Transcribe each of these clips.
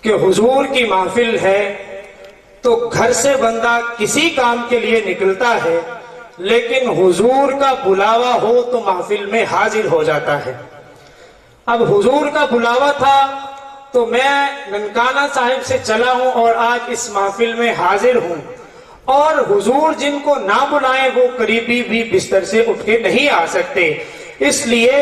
کہ حضور کی محفل ہے تو گھر سے بندہ کسی کام کے لیے نکلتا ہے، لیکن حضور کا بلاوا ہو تو محفل میں حاضر ہو جاتا ہے۔ اب حضور کا بلاوا تھا تو میں ننکانہ صاحب سے چلا ہوں اور آج اس محفل میں حاضر ہوں، اور حضور جن کو نہ بلائیں وہ قریبی بھی بستر سے اٹھ کے نہیں آ سکتے۔ اس لیے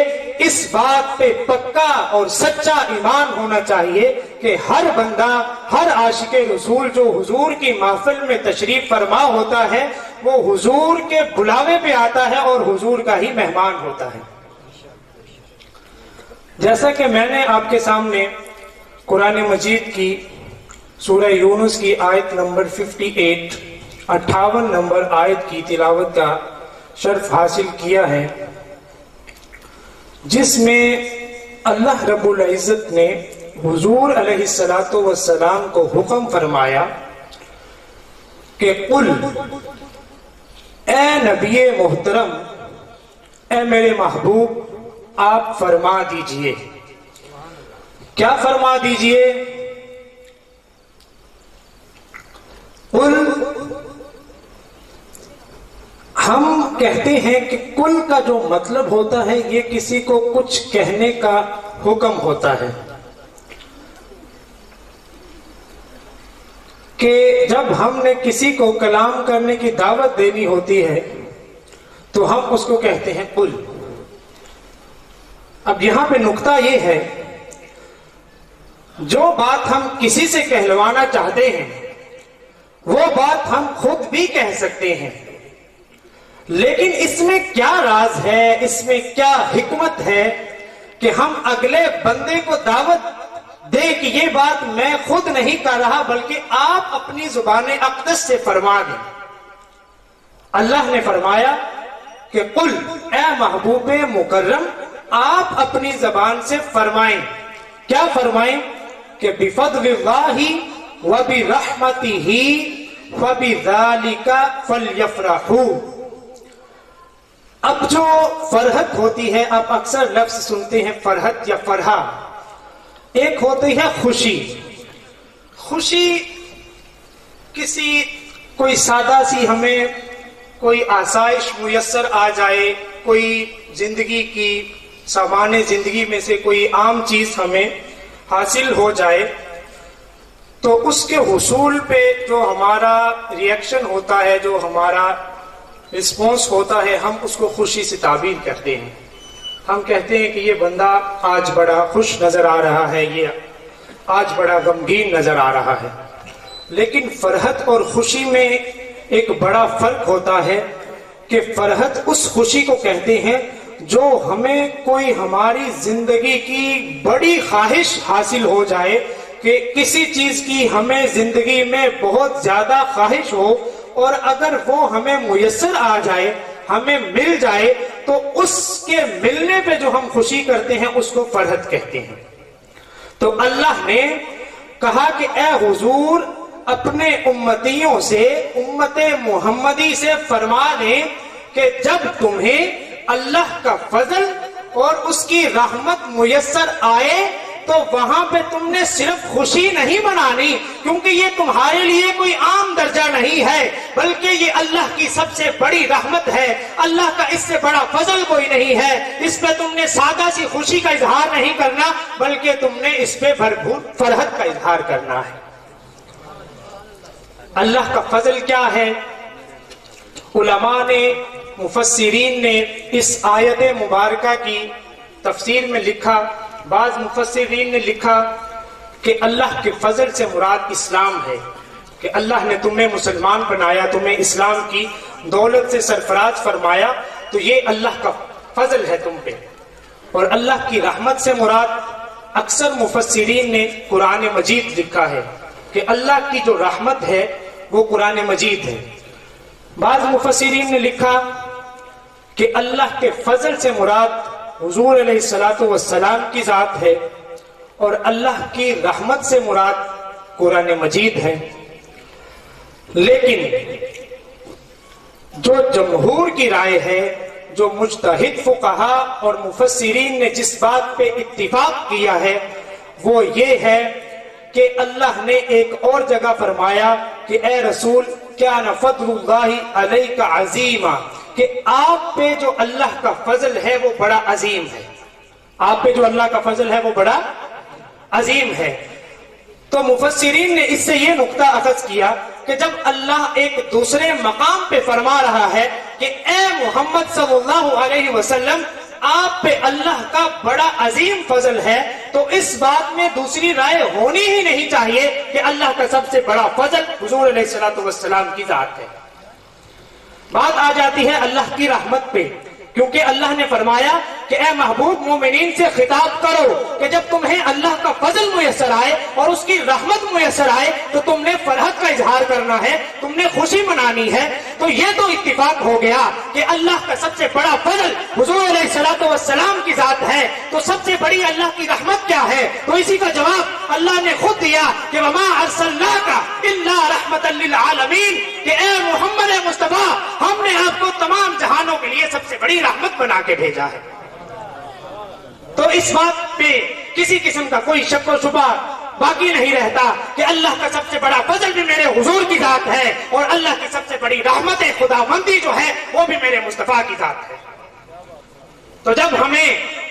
اس بات پہ پکا اور سچا ایمان ہونا چاہیے کہ ہر بندہ، ہر عاشق رسول جو حضور کی محفل میں تشریف فرما ہوتا ہے وہ حضور کے بلاوے پہ آتا ہے اور حضور کا ہی مہمان ہوتا ہے۔ جیسا کہ میں نے آپ کے سامنے قرآن مجید کی سورہ یونس کی آیت نمبر 58 نمبر آیت کی تلاوت کا شرف حاصل کیا ہے، جس میں اللہ رب العزت نے حضور علیہ السلام کو حکم فرمایا کہ قل، اے نبی محترم، اے میرے محبوب، آپ فرما دیجئے۔ کیا فرما دیجئے؟ قل، ہم کہتے ہیں کہ کل کا جو مطلب ہوتا ہے یہ کسی کو کچھ کہنے کا حکم ہوتا ہے، کہ جب ہم نے کسی کو کلام کرنے کی دعوت دینی ہوتی ہے تو ہم اس کو کہتے ہیں قل۔ اب یہاں پہ نقطہ یہ ہے، جو بات ہم کسی سے کہلوانا چاہتے ہیں وہ بات ہم خود بھی کہہ سکتے ہیں، لیکن اس میں کیا راز ہے، اس میں کیا حکمت ہے کہ ہم اگلے بندے کو دعوت دے کہ یہ بات میں خود نہیں کر رہا بلکہ آپ اپنی زبان اقدس سے فرما دیں۔ اللہ نے فرمایا کہ قل، اے محبوب مکرم، آپ اپنی زبان سے فرمائیں۔ کیا فرمائیں؟ کہ بفضل اللہ وبرحمتہ فبذالک فلیفرحوا۔ اب جو فرحت ہوتی ہے، آپ اکثر لفظ سنتے ہیں فرحت یا فرحہ، ایک ہوتی ہے خوشی۔ خوشی کوئی سادہ سی ہمیں کوئی آسائش میسر آ جائے، کوئی زندگی کی سامان زندگی میں سے کوئی عام چیز ہمیں حاصل ہو جائے تو اس کے حصول پہ جو ہمارا ریئیکشن ہوتا ہے، جو ہمارا رسپونس ہوتا ہے، ہم اس کو خوشی سے تعبیر کرتے ہیں۔ ہم کہتے ہیں کہ یہ بندہ آج بڑا خوش نظر آ رہا ہے، یہ آج بڑا غمگین نظر آ رہا ہے۔ لیکن فرحت اور خوشی میں ایک بڑا فرق ہوتا ہے کہ فرحت اس خوشی کو کہتے ہیں جو ہمیں کوئی ہماری زندگی کی بڑی خواہش حاصل ہو جائے، کہ کسی چیز کی ہمیں زندگی میں بہت زیادہ خواہش ہو اور اگر وہ ہمیں میسر آ جائے، ہمیں مل جائے، تو اس کے ملنے پہ جو ہم خوشی کرتے ہیں اس کو فرحت کہتے ہیں۔ تو اللہ نے کہا کہ اے حضور، اپنے امتیوں سے، امت محمدی سے فرما دیں کہ جب تمہیں اللہ کا فضل اور اس کی رحمت میسر آئے تو وہاں پہ تم نے صرف خوشی نہیں منانی، کیونکہ یہ تمہارے لیے کوئی عام درجہ نہیں ہے، بلکہ یہ اللہ کی سب سے بڑی رحمت ہے، اللہ کا اس سے بڑا فضل کوئی نہیں ہے۔ اس پہ تم نے سادہ سی خوشی کا اظہار نہیں کرنا بلکہ تم نے اس پہ بھرپور فرحت کا اظہار کرنا ہے۔ اللہ کا فضل کیا ہے؟ علماء نے، مفسرین نے اس آیت مبارکہ کی تفسیر میں لکھا، بعض مفسرین نے لکھا کہ اللہ کے فضل سے مراد اسلام ہے، کہ اللہ نے تمہیں مسلمان بنایا، تمہیں اسلام کی دولت سے سرفراز فرمایا، تو یہ اللہ کا فضل ہے تم پہ۔ اور اللہ کی رحمت سے مراد اکثر مفسرین نے قرآن مجید لکھا ہے کہ اللہ کی جو رحمت ہے وہ قرآن مجید ہے۔ بعض مفسرین نے لکھا کہ اللہ کے فضل سے مراد حضور علیہ السلام کی ذات ہے، اور اللہ کی رحمت سے مراد قرآن مجید ہے۔ لیکن جو جمہور کی رائے ہے، جو مجتہد فقہا اور مفسرین نے جس بات پہ اتفاق کیا ہے وہ یہ ہے کہ اللہ نے ایک اور جگہ فرمایا کہ اے رسول کان فضل اللہ علیک عظیما، کہ آپ پہ جو اللہ کا فضل ہے وہ بڑا عظیم ہے، آپ پہ جو اللہ کا فضل ہے وہ بڑا عظیم ہے۔ تو مفسرین نے اس سے یہ نقطہ اخذ کیا کہ جب اللہ ایک دوسرے مقام پہ فرما رہا ہے کہ اے محمد صلی اللہ علیہ وسلم آپ پہ اللہ کا بڑا عظیم فضل ہے، تو اس بات میں دوسری رائے ہونی ہی نہیں چاہیے کہ اللہ کا سب سے بڑا فضل حضور علیہ الصلوۃ والسلام کی ذات ہے۔ بات آ جاتی ہے اللہ کی رحمت پہ، کیونکہ اللہ نے فرمایا کہ اے محبوب مومنین سے خطاب کرو کہ جب تمہیں اللہ کا فضل میسر آئے اور اس کی رحمت میسر آئے تو تم نے فرحت کا اظہار کرنا ہے، تم نے خوشی منانی ہے۔ تو یہ تو اتفاق ہو گیا کہ اللہ کا سب سے بڑا فضل حضور علیہ الصلوۃ والسلام کی ذات ہے، تو سب سے بڑی اللہ کی رحمت کیا ہے؟ تو اسی کا جواب اللہ نے خود دیا کہ وما ارسلناک الا رحمۃ للعالمین، کہ اے محمد مصطفیٰ ہم نے آپ کو تمام جہانوں کے لیے سب سے بڑی رحمت بنا کے بھیجا ہے۔ تو اس بات پہ کسی قسم کا کوئی شک و شبہ باقی نہیں رہتا کہ اللہ کا سب سے بڑا فضل بھی میرے حضور کی ذات ہے، اور اللہ کی سب سے بڑی رحمت خدا مندی جو ہے وہ بھی میرے مصطفیٰ کی ذات ہے۔ تو جب ہمیں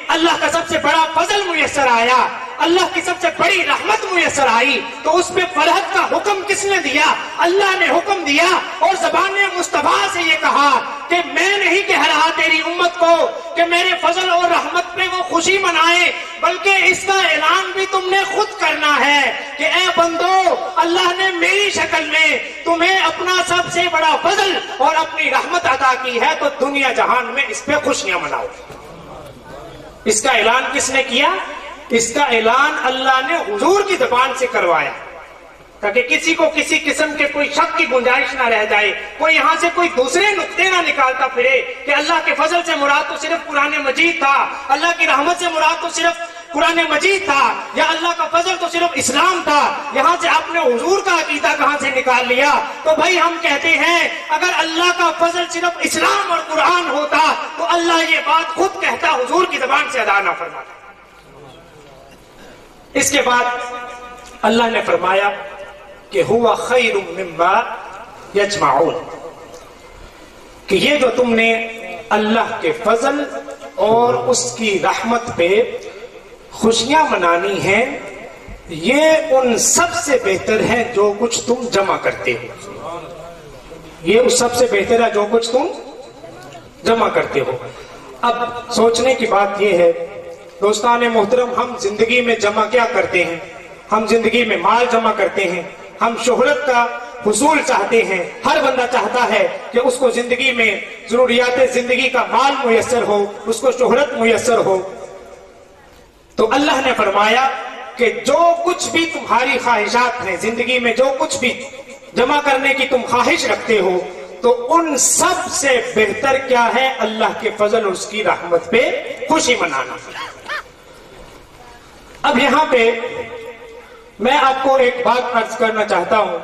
اللہ کا سب سے بڑا فضل میسر آیا، اللہ کی سب سے بڑی رحمت میسر آئی، تو اس پہ فرحت کا حکم کس نے دیا؟ اللہ نے حکم دیا، اور زبان مصطفیٰ سے یہ کہا کہ میں نہیں کہہ رہا تیری امت کو کہ میرے فضل اور رحمت پہ وہ خوشی منائے، بلکہ اس کا اعلان بھی تم نے خود کرنا ہے کہ اے بندو اللہ نے میری شکل میں تمہیں اپنا سب سے بڑا فضل اور اپنی رحمت عطا کی ہے، تو دنیا جہان میں اس پہ خوشیاں مناؤ۔ اس کا اعلان کس نے کیا؟ اس کا اعلان اللہ نے حضور کی زبان سے کروایا، تاکہ کسی کو کسی قسم کے کوئی شک کی گنجائش نہ رہ جائے، کوئی یہاں سے کوئی دوسرے نقطے نہ نکالتا پھرے کہ اللہ کے فضل سے مراد تو صرف قرآن مجید تھا، اللہ کی رحمت سے مراد تو صرف قرآن مجید تھا، یا اللہ کا فضل تو صرف اسلام تھا، یہاں سے آپ نے حضور کا عقیدہ کہاں سے نکال لیا؟ تو بھائی ہم کہتے ہیں اگر اللہ کا فضل صرف اسلام اور قرآن ہوتا تو اللہ یہ بات خود کہتا، حضور کی زبان سے ادا نہ فرماتا۔ اس کے بعد اللہ نے فرمایا کہ ہوا خیر مما یجمعون، کہ یہ جو تم نے اللہ کے فضل اور اس کی رحمت پہ خوشیاں منانی ہیں، یہ ان سب سے بہتر ہے جو کچھ تم جمع کرتے ہو، یہ اس سب سے بہتر ہے جو کچھ تم جمع کرتے ہو۔ اب سوچنے کی بات یہ ہے دوستان محترم، ہم زندگی میں جمع کیا کرتے ہیں؟ ہم زندگی میں مال جمع کرتے ہیں، ہم شہرت کا حصول چاہتے ہیں، ہر بندہ چاہتا ہے کہ اس کو زندگی میں ضروریات زندگی کا مال میسر ہو، اس کو شہرت میسر ہو۔ تو اللہ نے فرمایا کہ جو کچھ بھی تمہاری خواہشات ہیں زندگی میں، جو کچھ بھی جمع کرنے کی تم خواہش رکھتے ہو، تو ان سب سے بہتر کیا ہے؟ اللہ کے فضل اور اس کی رحمت پہ خوشی منانا۔ اب یہاں پہ میں آپ کو ایک بات عرض کرنا چاہتا ہوں،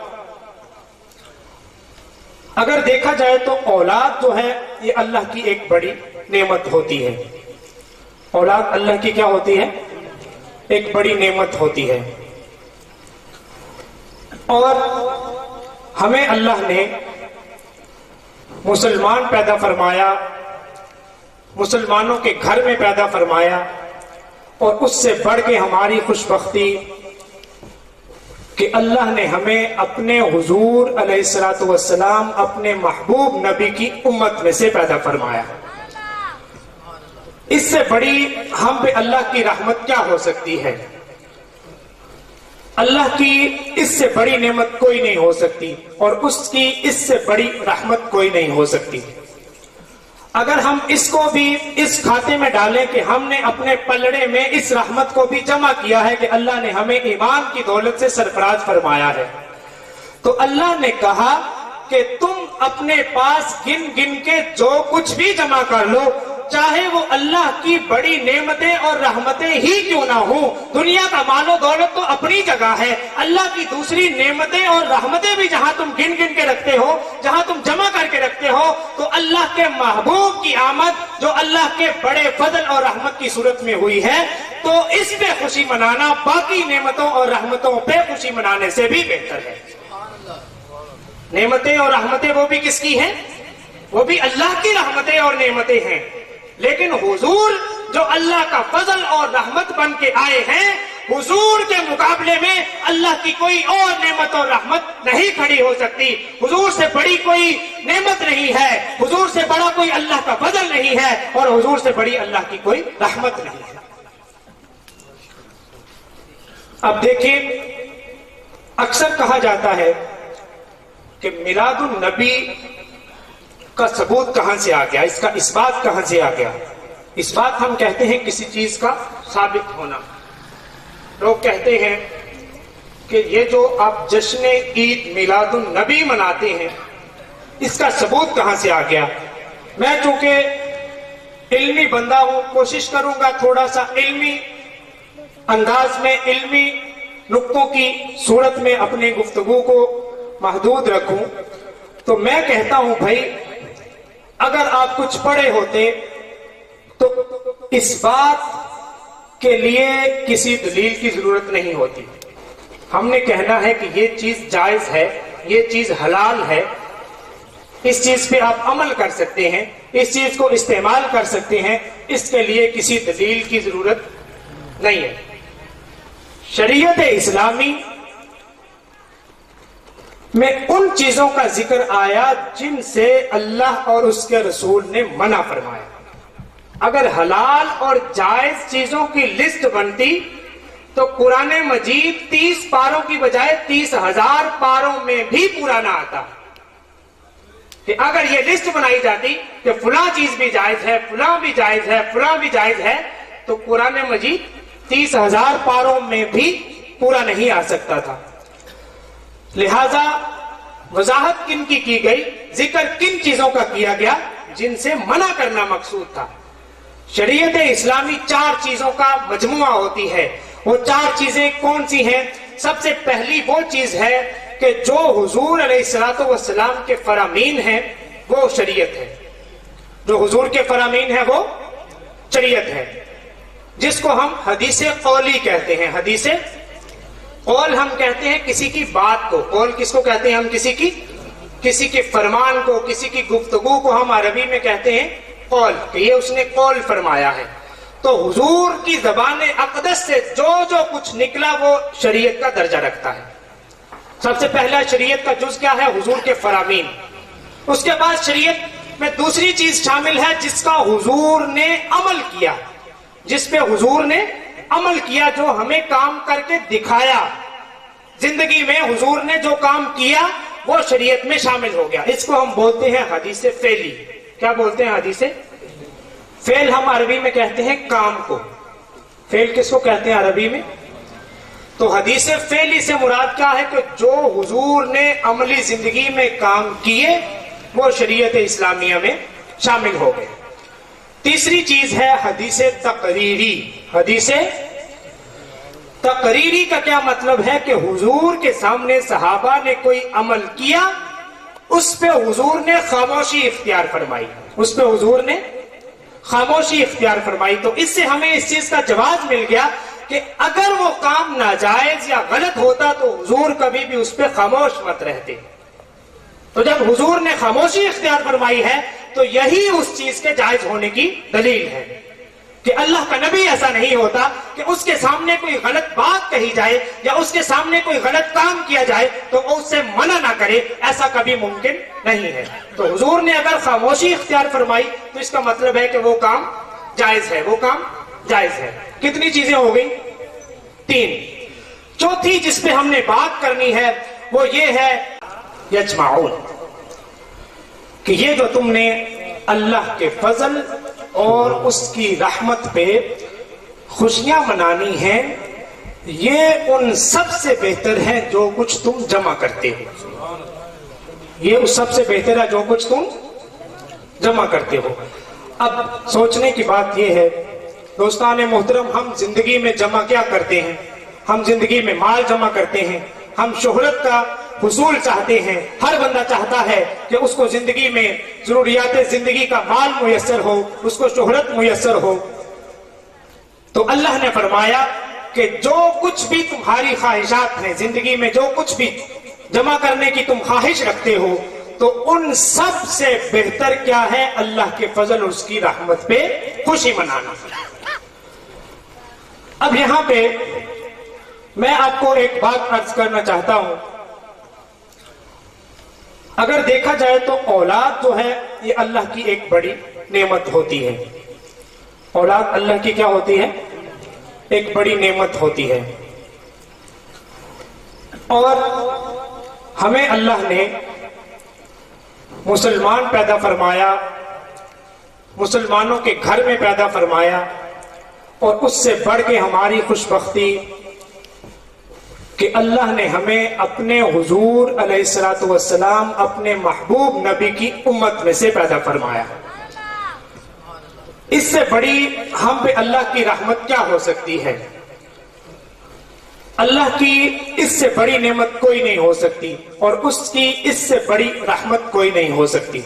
اگر دیکھا جائے تو اولاد جو ہے یہ اللہ کی ایک بڑی نعمت ہوتی ہے، اولاد اللہ کی کیا ہوتی ہے؟ ایک بڑی نعمت ہوتی ہے، اور ہمیں اللہ نے مسلمان پیدا فرمایا، مسلمانوں کے گھر میں پیدا فرمایا، اور اس سے بڑھ کے ہماری خوش بختی کہ اللہ نے ہمیں اپنے حضور علیہ الصلوۃ والسلام، اپنے محبوب نبی کی امت میں سے پیدا فرمایا۔ اس سے بڑی ہم پہ اللہ کی رحمت کیا ہو سکتی ہے؟ اللہ کی اس سے بڑی نعمت کوئی نہیں ہو سکتی، اور اس کی اس سے بڑی رحمت کوئی نہیں ہو سکتی۔ اگر ہم اس کو بھی اس کھاتے میں ڈالیں کہ ہم نے اپنے پلڑے میں اس رحمت کو بھی جمع کیا ہے کہ اللہ نے ہمیں ایمان کی دولت سے سرفراز فرمایا ہے، تو اللہ نے کہا کہ تم اپنے پاس گن گن کے جو کچھ بھی جمع کر لو، چاہے وہ اللہ کی بڑی نعمتیں اور رحمتیں ہی کیوں نہ ہوں۔ دنیا کا مال و دولت تو اپنی جگہ ہے، اللہ کی دوسری نعمتیں اور رحمتیں بھی جہاں تم گن گن کے رکھتے ہو، جہاں تم جمع کر کے رکھتے ہو، تو اللہ کے محبوب کی آمد جو اللہ کے بڑے فضل اور رحمت کی صورت میں ہوئی ہے، تو اس پہ خوشی منانا باقی نعمتوں اور رحمتوں پہ خوشی منانے سے بھی بہتر ہے. نعمتیں اور رحمتیں وہ بھی کس کی ہیں؟ وہ بھی اللہ کی رحمتیں اور نعمتیں ہیں. لیکن حضور جو اللہ کا فضل اور رحمت بن کے آئے ہیں، حضور کے مقابلے میں اللہ کی کوئی اور نعمت اور رحمت نہیں کھڑی ہو سکتی. حضور سے بڑی کوئی نعمت نہیں ہے، حضور سے بڑا کوئی اللہ کا فضل نہیں ہے، اور حضور سے بڑی اللہ کی کوئی رحمت نہیں ہے. اب دیکھیں، اکثر کہا جاتا ہے کہ میلاد النبی کا ثبوت کہاں سے آ گیا، اس کا اثبات کہاں سے آ گیا. اس بات ہم کہتے ہیں کسی چیز کا ثابت ہونا. لوگ کہتے ہیں کہ یہ جو آپ جشن عید میلاد النبی مناتے ہیں، اس کا ثبوت کہاں سے آ گیا. میں چونکہ علمی بندہ ہوں، کوشش کروں گا تھوڑا سا علمی انداز میں، علمی نقطوں کی صورت میں اپنے گفتگو کو محدود رکھوں. تو میں کہتا ہوں بھائی، اگر آپ کچھ پڑھے ہوتے تو اس بات کے لیے کسی دلیل کی ضرورت نہیں ہوتی. ہم نے کہنا ہے کہ یہ چیز جائز ہے، یہ چیز حلال ہے، اس چیز پہ آپ عمل کر سکتے ہیں، اس چیز کو استعمال کر سکتے ہیں، اس کے لیے کسی دلیل کی ضرورت نہیں ہے. شریعت اسلامی میں ان چیزوں کا ذکر آیا جن سے اللہ اور اس کے رسول نے منع فرمایا. اگر حلال اور جائز چیزوں کی لسٹ بنتی تو قرآن مجید 30 پاروں کی بجائے 30,000 پاروں میں بھی پورا نہ آتا. کہ اگر یہ لسٹ بنائی جاتی کہ فلاں چیز بھی جائز ہے، فلاں بھی جائز ہے، فلاں بھی جائز ہے، تو قرآن مجید 30,000 پاروں میں بھی پورا نہیں آ سکتا تھا. لہذا وضاحت کن کی گئی، ذکر کن چیزوں کا کیا گیا جن سے منع کرنا مقصود تھا. شریعت اسلامی 4 چیزوں کا مجموعہ ہوتی ہے. وہ 4 چیزیں کون سی ہیں؟ سب سے پہلی وہ چیز ہے کہ جو حضور علیہ السلام کے فرامین ہیں وہ شریعت ہے. جو حضور کے فرامین ہیں وہ شریعت ہے، جس کو ہم حدیث قولی کہتے ہیں. حدیث قول ہم کہتے ہیں کسی کی بات کو. قول کس کو کہتے ہیں ہم؟ کسی کے فرمان کو، کسی کی گفتگو کو ہم عربی میں کہتے ہیں قول، کہ یہ اس نے قول فرمایا ہے. تو حضور کی زبان اقدس سے جو کچھ نکلا وہ شریعت کا درجہ رکھتا ہے. سب سے پہلا شریعت کا جز کیا ہے؟ حضور کے فرامین. اس کے بعد شریعت میں دوسری چیز شامل ہے جس کا حضور نے عمل کیا، جس پہ حضور نے عمل کیا، جو ہمیں کام کر کے دکھایا. زندگی میں حضور نے جو کام کیا وہ شریعت میں شامل ہو گیا. اس کو ہم بولتے ہیں حدیث فعلی. کیا بولتے ہیں؟ حدیث فعل. ہم عربی میں کہتے ہیں کام کو. فعل کس کو کہتے ہیں عربی میں؟ تو حدیث فعلی سے مراد کیا ہے؟ کہ جو حضور نے عملی زندگی میں کام کیے وہ شریعت اسلامیہ میں شامل ہو گئے. تیسری چیز ہے حدیث تقریری. حدیث تقریری کا کیا مطلب ہے؟ کہ حضور کے سامنے صحابہ نے کوئی عمل کیا، اس پہ حضور نے خاموشی اختیار فرمائی. اس پہ حضور نے خاموشی اختیار فرمائی. تو اس سے ہمیں اس چیز کا جواز مل گیا کہ اگر وہ کام ناجائز یا غلط ہوتا تو حضور کبھی بھی اس پہ خاموش مت رہتے. تو جب حضور نے خاموشی اختیار فرمائی ہے تو یہی اس چیز کے جائز ہونے کی دلیل ہے. کہ اللہ کا نبی ایسا نہیں ہوتا کہ اس کے سامنے کوئی غلط بات کہی جائے یا اس کے سامنے کوئی غلط کام کیا جائے تو اس سے منع نہ کرے. ایسا کبھی ممکن نہیں ہے. تو حضور نے اگر خاموشی اختیار فرمائی تو اس کا مطلب ہے کہ وہ کام جائز ہے، وہ کام جائز ہے. کتنی چیزیں ہو گئی؟ 3. چوتھی جس پہ ہم نے بات کرنی ہے وہ یہ ہے یجمعون، کہ یہ جو تم نے اللہ کے فضل اور اس کی رحمت پہ خوشیاں منانی ہیں، یہ ان سب سے بہتر ہے جو کچھ تم جمع کرتے ہو. یہ اس سب سے بہتر ہے جو کچھ تم جمع کرتے ہو. اب سوچنے کی بات یہ ہے دوستان محترم، ہم زندگی میں جمع کیا کرتے ہیں؟ ہم زندگی میں مال جمع کرتے ہیں، ہم شہرت کا حصول چاہتے ہیں. ہر بندہ چاہتا ہے کہ اس کو زندگی میں ضروریات زندگی کا مال میسر ہو، اس کو شہرت میسر ہو. تو اللہ نے فرمایا کہ جو کچھ بھی تمہاری خواہشات ہیں زندگی میں، جو کچھ بھی جمع کرنے کی تم خواہش رکھتے ہو، تو ان سب سے بہتر کیا ہے؟ اللہ کے فضل اور اس کی رحمت پہ خوشی منانا۔ اب یہاں پہ میں آپ کو ایک بات عرض کرنا چاہتا ہوں، اگر دیکھا جائے تو اولاد جو ہے یہ اللہ کی ایک بڑی نعمت ہوتی ہے۔ اولاد اللہ کی کیا ہوتی ہے؟ ایک بڑی نعمت ہوتی ہے، اور ہمیں اللہ نے مسلمان پیدا فرمایا، مسلمانوں کے گھر میں پیدا فرمایا، اور اس سے بڑھ کے ہماری خوش بختی کہ اللہ نے ہمیں اپنے حضور علیہ الصلوۃ والسلام، اپنے محبوب نبی کی امت میں سے پیدا فرمایا۔ اس سے بڑی ہم پہ اللہ کی رحمت کیا ہو سکتی ہے؟ اللہ کی اس سے بڑی نعمت کوئی نہیں ہو سکتی، اور اس کی اس سے بڑی رحمت کوئی نہیں ہو سکتی۔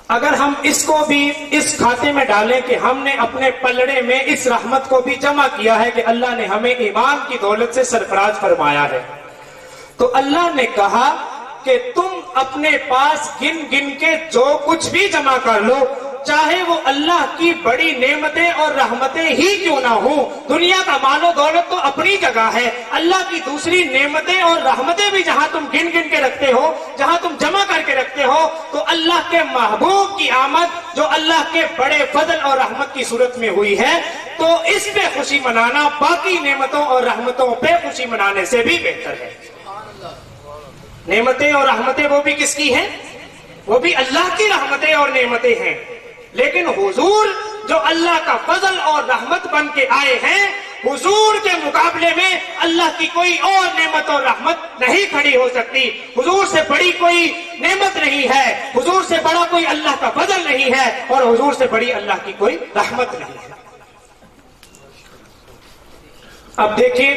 اگر ہم اس کو بھی اس کھاتے میں ڈالیں کہ ہم نے اپنے پلڑے میں اس رحمت کو بھی جمع کیا ہے کہ اللہ نے ہمیں ایمان کی دولت سے سرفراز فرمایا ہے، تو اللہ نے کہا کہ تم اپنے پاس گن گن کے جو کچھ بھی جمع کر لو، چاہے وہ اللہ کی بڑی نعمتیں اور رحمتیں ہی کیوں نہ ہوں۔ دنیا کا مال و دولت تو اپنی جگہ ہے، اللہ کی دوسری نعمتیں اور رحمتیں بھی جہاں تم گن گن کے رکھتے ہو، جہاں تم جمع کر کے رکھتے ہو، تو اللہ کے محبوب کی آمد جو اللہ کے بڑے فضل اور رحمت کی صورت میں ہوئی ہے، تو اس پہ خوشی منانا باقی نعمتوں اور رحمتوں پہ خوشی منانے سے بھی بہتر ہے۔ نعمتیں اور رحمتیں وہ بھی کس کی ہیں؟ وہ بھی اللہ کی رحمتیں اور نعمتیں ہیں، لیکن حضور جو اللہ کا فضل اور رحمت بن کے آئے ہیں، حضور کے مقابلے میں اللہ کی کوئی اور نعمت اور رحمت نہیں کھڑی ہو سکتی۔ حضور سے بڑی کوئی نعمت نہیں ہے، حضور سے بڑا کوئی اللہ کا فضل نہیں ہے، اور حضور سے بڑی اللہ کی کوئی رحمت نہیں ہے۔ اب دیکھیں،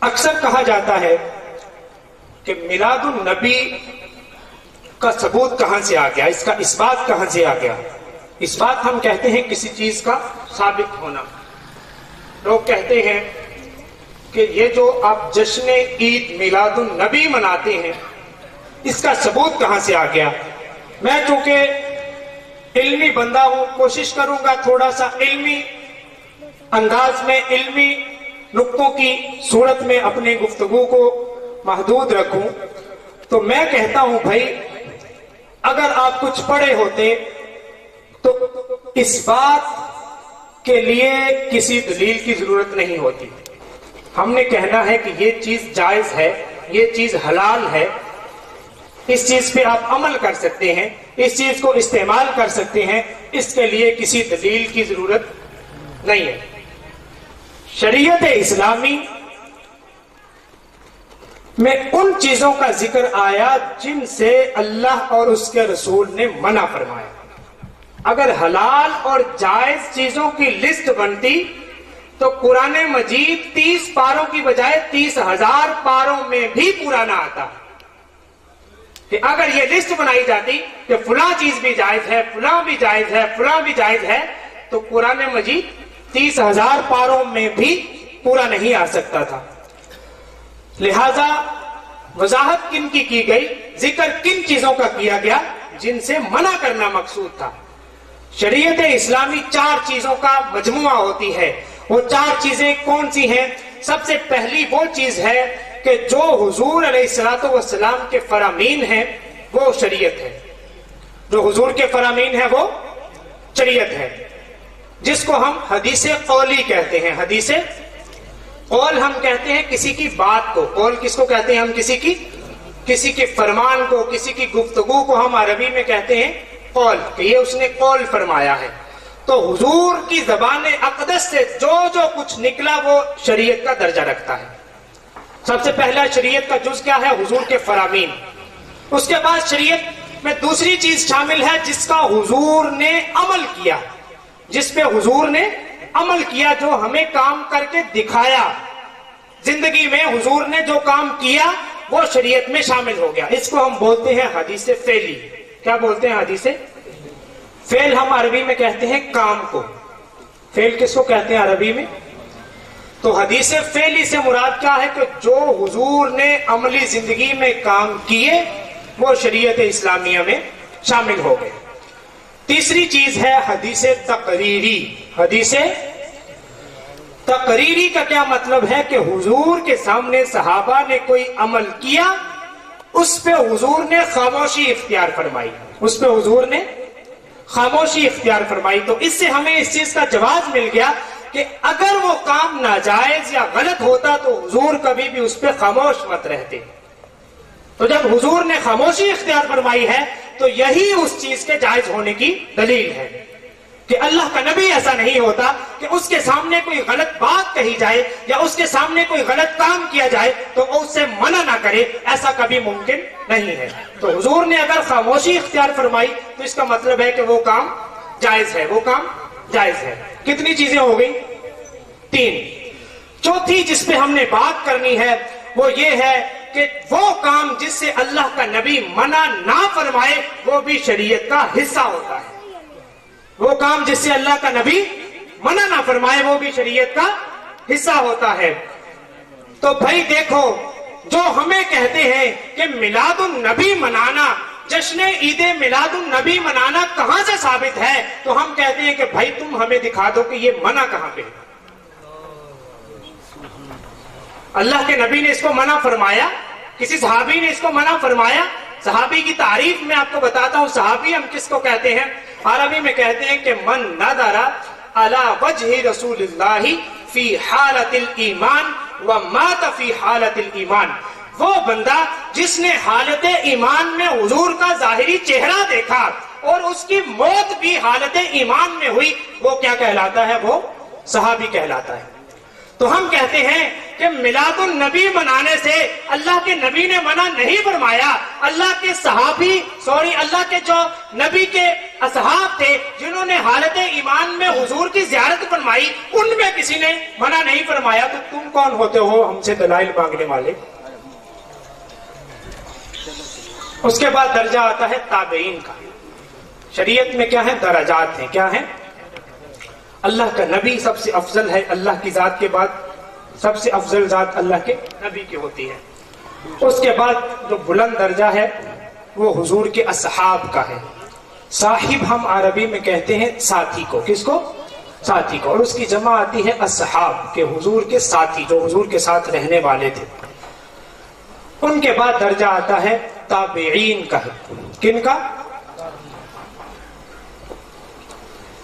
اکثر کہا جاتا ہے کہ میلاد النبی کا ثبوت کہاں سے آ گیا، اس کا اثبات کہاں سے آ گیا؟ اس بات ہم کہتے ہیں کسی چیز کا ثابت ہونا۔ لوگ کہتے ہیں کہ یہ جو آپ جشن عید میلاد النبی مناتے ہیں، اس کا ثبوت کہاں سے آ گیا؟ میں چونکہ علمی بندہ ہوں، کوشش کروں گا تھوڑا سا علمی انداز میں، علمی نقطوں کی صورت میں اپنے گفتگو کو محدود رکھوں۔ تو میں کہتا ہوں بھائی، اگر آپ کچھ پڑھے ہوتے تو اس بات کے لیے کسی دلیل کی ضرورت نہیں ہوتی۔ ہم نے کہنا ہے کہ یہ چیز جائز ہے، یہ چیز حلال ہے، اس چیز پہ آپ عمل کر سکتے ہیں، اس چیز کو استعمال کر سکتے ہیں، اس کے لیے کسی دلیل کی ضرورت نہیں ہے۔ شریعت اسلامی میں ان چیزوں کا ذکر آیا جن سے اللہ اور اس کے رسول نے منع فرمایا۔ اگر حلال اور جائز چیزوں کی لسٹ بنتی تو قرآن مجید 30 پاروں کی بجائے 30,000 پاروں میں بھی پورا نہ آتا۔ کہ اگر یہ لسٹ بنائی جاتی کہ فلاں چیز بھی جائز ہے، فلاں بھی جائز ہے، فلاں بھی جائز ہے، تو قرآن مجید 30,000 پاروں میں بھی پورا نہیں آ سکتا تھا۔ لہذا وضاحت کن کی گئی، ذکر کن چیزوں کا کیا گیا جن سے منع کرنا مقصود تھا۔ شریعت اسلامی 4 چیزوں کا مجموعہ ہوتی ہے۔ وہ 4 چیزیں کون سی ہیں؟ سب سے پہلی وہ چیز ہے کہ جو حضور علیہ الصلوۃ والسلام کے فرامین ہیں وہ شریعت ہے۔ جو حضور کے فرامین ہیں وہ شریعت ہے، جس کو ہم حدیث قولی کہتے ہیں۔ حدیث قول ہم کہتے ہیں کسی کی بات کو، قول کس کو کہتے ہیں ہم؟ کسی کے فرمان کو، کسی کی گفتگو کو ہم عربی میں کہتے ہیں قول، کہ یہ اس نے قول فرمایا ہے۔ تو حضور کی زبان اقدس سے جو کچھ نکلا وہ شریعت کا درجہ رکھتا ہے۔ سب سے پہلا شریعت کا جز کیا ہے؟ حضور کے فرامین۔ اس کے بعد شریعت میں دوسری چیز شامل ہے جس کا حضور نے عمل کیا، جس پہ حضور نے عمل کیا، جو ہمیں کام کر کے دکھایا۔ زندگی میں حضور نے جو کام کیا وہ شریعت میں شامل ہو گیا۔ اس کو ہم بولتے ہیں حدیث فعلی۔ کیا بولتے ہیں؟ حدیث فعل ہم عربی میں کہتے ہیں کام کو۔ فعل کس کو کہتے ہیں عربی میں؟ تو حدیث فعلی سے مراد کیا ہے کہ جو حضور نے عملی زندگی میں کام کیے وہ شریعت اسلامیہ میں شامل ہو گئے۔ تیسری چیز ہے حدیث تقریری۔ حدیث تقریری کا کیا مطلب ہے کہ حضور کے سامنے صحابہ نے کوئی عمل کیا، اس پہ حضور نے خاموشی اختیار فرمائی، اس پہ حضور نے خاموشی اختیار فرمائی۔ تو اس سے ہمیں اس چیز کا جواز مل گیا کہ اگر وہ کام ناجائز یا غلط ہوتا تو حضور کبھی بھی اس پہ خاموش مت رہتے۔ تو جب حضور نے خاموشی اختیار فرمائی ہے تو یہی اس چیز کے جائز ہونے کی دلیل ہے کہ اللہ کا نبی ایسا نہیں ہوتا کہ اس کے سامنے کوئی غلط بات کہی جائے یا اس کے سامنے کوئی غلط کام کیا جائے تو وہ اس سے منع نہ کرے، ایسا کبھی ممکن نہیں ہے۔ تو حضور نے اگر خاموشی اختیار فرمائی تو اس کا مطلب ہے کہ وہ کام جائز ہے، وہ کام جائز ہے۔ کتنی چیزیں ہو گئی؟ 3۔ چوتھی جس پہ ہم نے بات کرنی ہے وہ یہ ہے کہ وہ کام جس سے اللہ کا نبی منع نہ فرمائے وہ بھی شریعت کا حصہ ہوتا ہے۔ وہ کام جس سے اللہ کا نبی منع نہ فرمائے وہ بھی شریعت کا حصہ ہوتا ہے۔ تو بھائی دیکھو، جو ہمیں کہتے ہیں کہ میلاد النبی منانا، جشن عید میلاد النبی منانا کہاں سے ثابت ہے؟ تو ہم کہتے ہیں کہ بھائی تم ہمیں دکھا دو کہ یہ منع کہاں پہ ہے۔ اللہ کے نبی نے اس کو منع فرمایا؟ کسی صحابی نے اس کو منع فرمایا؟ صحابی کی تعریف میں آپ کو بتاتا ہوں، صحابی ہم کس کو کہتے ہیں؟ عربی میں کہتے ہیں کہ من نظر علی وجہ رسول اللہ فی حالت الایمان ومات فی حالت الایمان، وہ بندہ جس نے حالت ایمان میں حضور کا ظاہری چہرہ دیکھا اور اس کی موت بھی حالت ایمان میں ہوئی، وہ کیا کہلاتا ہے؟ وہ صحابی کہلاتا ہے۔ تو ہم کہتے ہیں کہ میلاد النبی منانے سے اللہ کے نبی نے منع نہیں فرمایا۔ اللہ کے صحابی اللہ کے جو نبی کے اصحاب تھے جنہوں نے حالت ایمان میں حضور کی زیارت فرمائی، ان میں کسی نے منع نہیں فرمایا۔ تو تم کون ہوتے ہو ہم سے دلائل مانگنے والے؟ اس کے بعد درجہ آتا ہے تابعین کا۔ شریعت میں کیا ہے؟ درجات ہیں۔ کیا ہیں؟ اللہ کا نبی سب سے افضل ہے، اللہ کی ذات کے بعد سب سے افضل ذات اللہ کے نبی کی ہوتی ہے۔ اس کے بعد جو بلند درجہ ہے وہ حضور کے اصحاب کا ہے۔ صاحب ہم عربی میں کہتے ہیں ساتھی کو۔ کس کو؟ ساتھی کو۔ اور اس کی جمع آتی ہے اصحاب، کہ حضور کے ساتھی، جو حضور کے ساتھ رہنے والے تھے۔ ان کے بعد درجہ آتا ہے تابعین کا۔ کن کا؟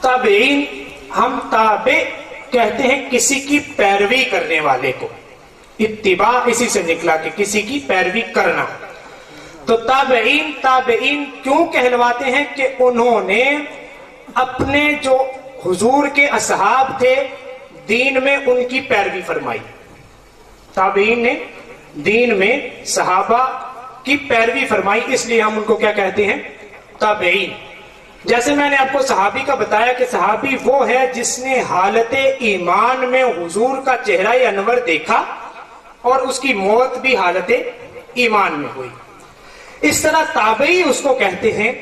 تابعین ہم تابع کہتے ہیں کسی کی پیروی کرنے والے کو۔ اتباع اسی سے نکلا کہ کسی کی پیروی کرنا۔ تو تابعین کیوں کہلواتے ہیں؟ کہ انہوں نے اپنے جو حضور کے اصحاب تھے دین میں ان کی پیروی فرمائی۔ تابعین نے دین میں صحابہ کی پیروی فرمائی، اس لیے ہم ان کو کیا کہتے ہیں؟ تابعین۔ جیسے میں نے آپ کو صحابی کا بتایا کہ صحابی وہ ہے جس نے حالت ایمان میں حضور کا چہرہ انور دیکھا اور اس کی موت بھی حالت ایمان میں ہوئی۔ اس طرح تابعی اس کو کہتے ہیں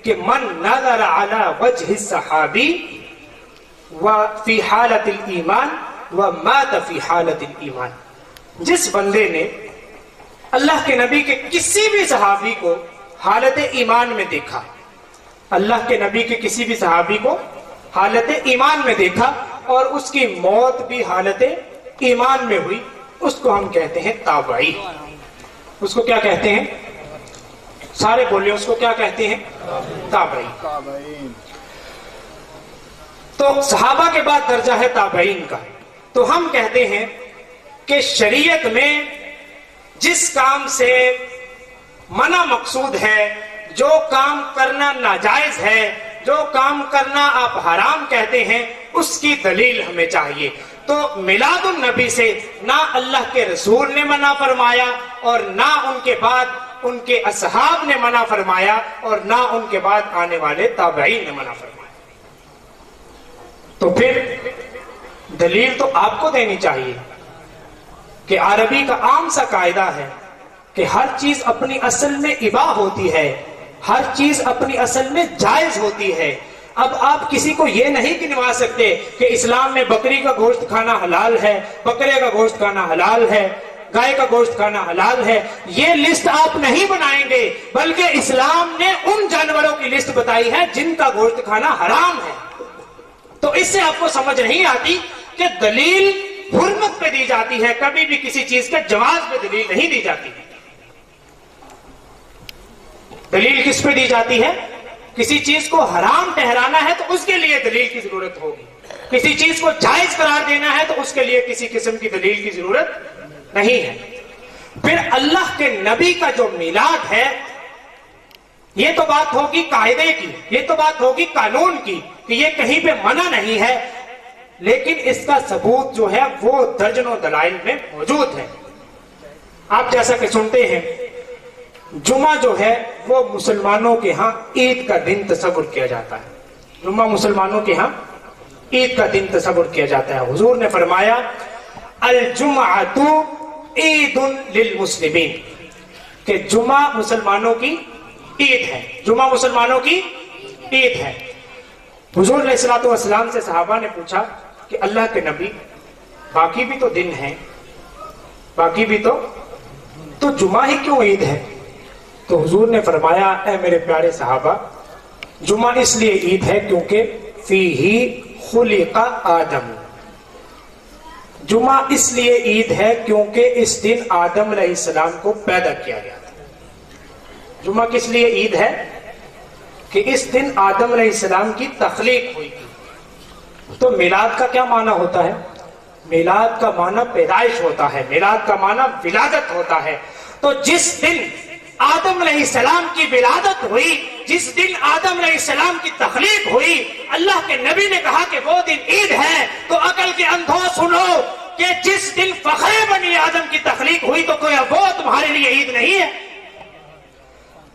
کہ من نظر علی وجہ الصحابی فی حالت الایمان ومات فی حالت الایمان، جس بندے نے اللہ کے نبی کے کسی بھی صحابی کو حالت ایمان میں دیکھا، اللہ کے نبی کے کسی بھی صحابی کو حالت ایمان میں دیکھا اور اس کی موت بھی حالت ایمان میں ہوئی، اس کو ہم کہتے ہیں تابعی۔ اس کو کیا کہتے ہیں؟ سارے بولے، اس کو کیا کہتے ہیں؟ تابعی۔ تو صحابہ کے بعد درجہ ہے تابعین کا۔ تو ہم کہتے ہیں کہ شریعت میں جس کام سے منع مقصود ہے، جو کام کرنا ناجائز ہے، جو کام کرنا آپ حرام کہتے ہیں، اس کی دلیل ہمیں چاہیے۔ تو میلاد النبی سے نہ اللہ کے رسول نے منع فرمایا اور نہ ان کے بعد ان کے اصحاب نے منع فرمایا اور نہ ان کے بعد آنے والے تابعین نے منع فرمایا۔ تو پھر دلیل تو آپ کو دینی چاہیے کہ عربی کا عام سا قاعدہ ہے کہ ہر چیز اپنی اصل میں اباح ہوتی ہے، ہر چیز اپنی اصل میں جائز ہوتی ہے، اب آپ کسی کو یہ نہیں گنوا سکتے کہ اسلام میں بکری کا گوشت کھانا حلال ہے، بکرے کا گوشت کھانا حلال ہے، گائے کا گوشت کھانا حلال ہے. یہ لسٹ آپ نہیں بنائیں گے، بلکہ اسلام نے ان جانوروں کی لسٹ بتائی ہے جن کا گوشت کھانا حرام ہے. تو اس سے آپ کو سمجھ نہیں آتی کہ دلیل حرمت پہ دی جاتی ہے، کبھی بھی کسی چیز کے جواز پہ دلیل نہیں دی جاتی. دلیل کس پہ دی جاتی ہے؟ کسی چیز کو حرام ٹھہرانا ہے تو اس کے لیے دلیل کی ضرورت ہوگی، کسی چیز کو جائز قرار دینا ہے تو اس کے لیے کسی قسم کی دلیل کی ضرورت نہیں ہے. پھر اللہ کے نبی کا جو میلاد ہے، یہ تو بات ہوگی قاعدے کی، یہ تو بات ہوگی قانون کی کہ یہ کہیں پہ منع نہیں ہے، لیکن اس کا ثبوت جو ہے وہ درجنوں دلائل میں موجود ہے. آپ جیسا کہ سنتے ہیں جمعہ جو ہے وہ مسلمانوں کے ہاں عید کا دن تصور کیا جاتا ہے. جمعہ مسلمانوں کے ہاں عید کا دن تصور کیا جاتا ہے. حضور نے فرمایا الجمعۃ عید للمسلمین، کہ جمعہ مسلمانوں کی عید ہے، جمعہ مسلمانوں کی عید ہے. حضور علیہ الصلوۃ والسلام سے صحابہ نے پوچھا کہ اللہ کے نبی باقی بھی تو دن ہیں، باقی بھی تو جمعہ ہی کیوں عید ہے؟ تو حضور نے فرمایا اے میرے پیارے صحابہ، جمعہ اس لیے عید ہے کیونکہ فیہ خلق آدم. جمعہ اس لیے عید ہے کیونکہ اس دن آدم علیہ السلام کو پیدا کیا گیا تھا. جمعہ کس لیے عید ہے؟ کہ اس دن آدم علیہ السلام کی تخلیق ہوئی تھی. تو میلاد کا کیا معنی ہوتا ہے؟ میلاد کا معنی پیدائش ہوتا ہے، میلاد کا معنی ولادت ہوتا ہے. تو جس دن آدم علیہ السلام کی ولادت ہوئی، جس دن آدم علیہ السلام کی تخلیق ہوئی، اللہ کے نبی نے کہا کہ وہ دن عید ہے. تو عقل کے اندھو سنو کہ جس دن فخر بنی آدم کی تخلیق ہوئی تو کوئی وہ تمہارے لیے عید نہیں ہے؟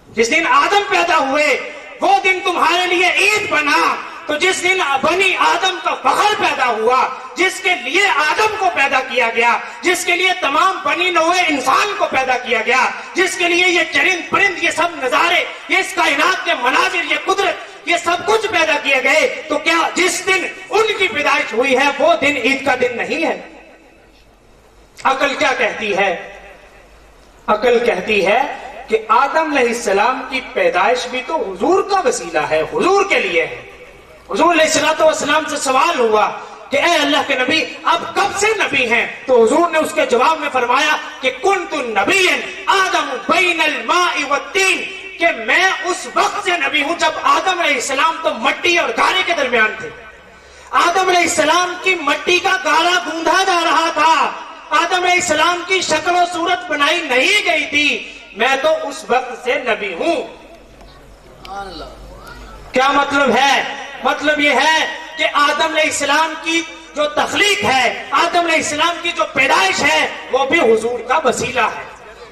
جس دن آدم پیدا ہوئے وہ دن تمہارے لیے عید بنا. تو جس دن بنی آدم کا فخر پیدا ہوا، جس کے لیے آدم کو پیدا کیا گیا، جس کے لیے تمام بنی نوع انسان کو پیدا کیا گیا، جس کے لیے یہ چرند پرند، یہ سب نظارے، یہ اس کائنات کے مناظر، یہ قدرت، یہ سب کچھ پیدا کیے گئے، تو کیا جس دن ان کی پیدائش ہوئی ہے وہ دن عید کا دن نہیں ہے؟ عقل کیا کہتی ہے؟ عقل کہتی ہے کہ آدم علیہ السلام کی پیدائش بھی تو حضور کا وسیلہ ہے، حضور کے لیے ہے. حضور علیہ الصلوۃ والسلام سے سوال ہوا کہ اے اللہ کے نبی آپ کب سے نبی ہیں؟ تو حضور نے اس کے جواب میں فرمایا کہ کنت نبیا آدم بین الماء والطین، کہ میں اس وقت سے نبی ہوں جب آدم علیہ السلام تو مٹی اور گارے کے درمیان تھے. آدم علیہ السلام کی مٹی کا گارا گوندھا جا رہا تھا، آدم علیہ السلام کی شکل و صورت بنائی نہیں گئی تھی، میں تو اس وقت سے نبی ہوں. کیا مطلب ہے؟ مطلب یہ ہے کہ آدم علیہ السلام کی جو تخلیق ہے، آدم علیہ السلام کی جو پیدائش ہے وہ بھی حضور کا وسیلہ ہے.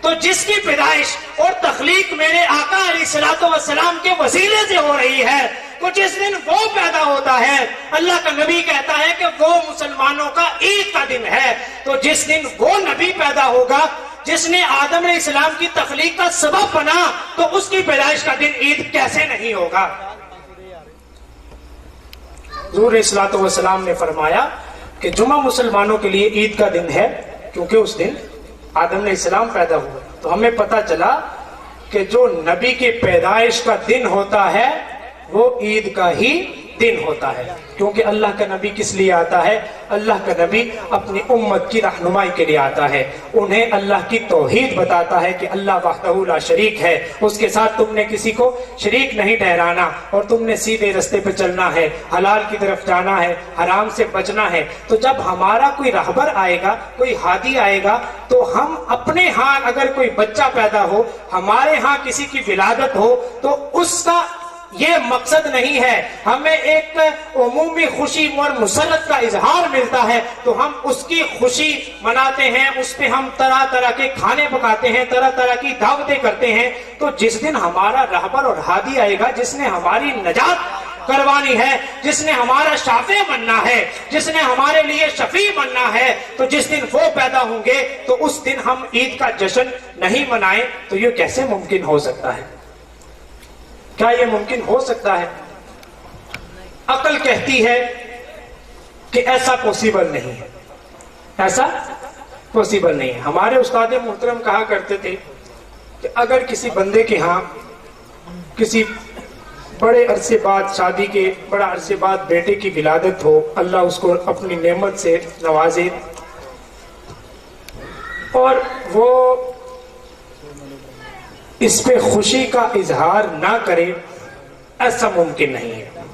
تو جس کی پیدائش اور تخلیق میرے آقا علیہ الصلوۃ والسلام کے وسیلے سے ہو رہی ہے، تو جس دن وہ پیدا ہوتا ہے اللہ کا نبی کہتا ہے کہ وہ مسلمانوں کا عید کا دن ہے. تو جس دن وہ نبی پیدا ہوگا جس نے آدم علیہ السلام کی تخلیق کا سبب بنا، تو اس کی پیدائش کا دن عید کیسے نہیں ہوگا؟ حضور علیہ الصلوۃ والسلام نے فرمایا کہ جمعہ مسلمانوں کے لیے عید کا دن ہے کیونکہ اس دن آدم علیہ السلام پیدا ہوئے. تو ہمیں پتہ چلا کہ جو نبی کی پیدائش کا دن ہوتا ہے وہ عید کا ہی دن ہوتا ہے. کیونکہ اللہ کا نبی کس لیے آتا ہے؟ اللہ کا نبی اپنی امت کی رہنمائی کے لیے آتا ہے، انہیں اللہ کی توحید بتاتا ہے کہ اللہ وحدہ لا شریک ہے، اس کے ساتھ تم نے کسی کو شریک نہیں ٹھہرانا، اور تم نے سیدھے رستے پہ چلنا ہے، حلال کی طرف جانا ہے، حرام سے بچنا ہے. تو جب ہمارا کوئی رہبر آئے گا، کوئی ہادی آئے گا، تو ہم اپنے ہاں اگر کوئی بچہ پیدا ہو، ہمارے ہاں کسی کی ولادت ہو، تو اس کا یہ مقصد نہیں ہے ہمیں ایک عمومی خوشی اور مسرت کا اظہار ملتا ہے تو ہم اس کی خوشی مناتے ہیں، اس پہ ہم طرح طرح کے کھانے پکاتے ہیں، طرح طرح کی دعوتیں کرتے ہیں. تو جس دن ہمارا رہبر اور ہادی آئے گا، جس نے ہماری نجات کروانی ہے، جس نے ہمارا شافع بننا ہے، جس نے ہمارے لیے شفیع بننا ہے، تو جس دن وہ پیدا ہوں گے تو اس دن ہم عید کا جشن نہیں منائیں تو یہ کیسے ممکن ہو سکتا ہے؟ کیا یہ ممکن ہو سکتا ہے؟ عقل کہتی ہے کہ ایسا پاسبل نہیں ہے، ایسا پاسبل نہیں ہے۔ ہمارے استاد محترم کہا کرتے تھے کہ اگر کسی بندے کے ہاں کسی بڑے عرصے بعد شادی کے بڑا عرصے بعد بیٹے کی ولادت ہو، اللہ اس کو اپنی نعمت سے نوازے اور وہ اس پہ خوشی کا اظہار نہ کرے، ایسا ممکن نہیں ہے۔